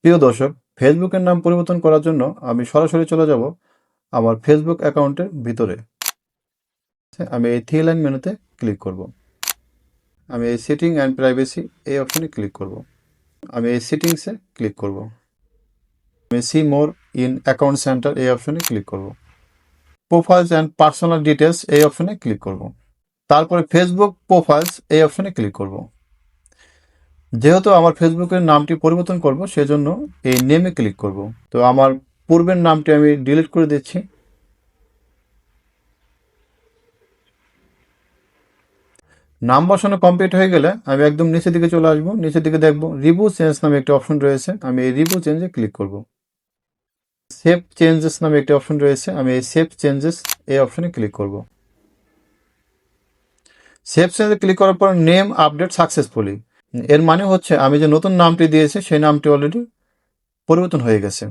প্রিয় দর্শক, ফেসবুকের নাম পরিবর্তন করার জন্য আমি সরাসরি চলে যাব আমার ফেসবুক অ্যাকাউন্টের ভিতরে। আমি এই থ্রি লাইন মেনুতে ক্লিক করব। আমি এই সেটিং অ্যান্ড প্রাইভেসি এই অপশনে ক্লিক করব। আমি এই সেটিংসে ক্লিক করব। আমি see more in account centre এই অপশনে ক্লিক করব। প্রোফাইলস অ্যান্ড পার্সোনাল ডিটেলস এই অপশনে ক্লিক করব। তারপরে ফেসবুক প্রোফাইলস এই অপশনে ক্লিক করব। যেহেতু আমার ফেসবুকের নামটি পরিবর্তন করব, সেজন্য এই নেমে ক্লিক করব। তো আমার পূর্বের নামটি আমি ডিলিট করে দিচ্ছি। নাম বসানো কমপ্লিট হয়ে গেলে আমি একদম নিচের দিকে চলে আসবো। নিচের দিকে দেখবো রিভিউ চেঞ্জ নামে একটি অপশন রয়েছে, আমি এই রিভিউ চেঞ্জে ক্লিক করব। সেভ চেঞ্জেস নামে একটি অপশন রয়েছে, আমি এই সেভ চেঞ্জেস এই অপশনে ক্লিক করব। সেভ চেঞ্জে ক্লিক করার পর নেম আপডেট সাকসেসফুলি, এর মানে হচ্ছে আমি যে নতুন নামটি দিয়েছি সেই নামটি অলরেডি পরিবর্তন হয়ে গেছে।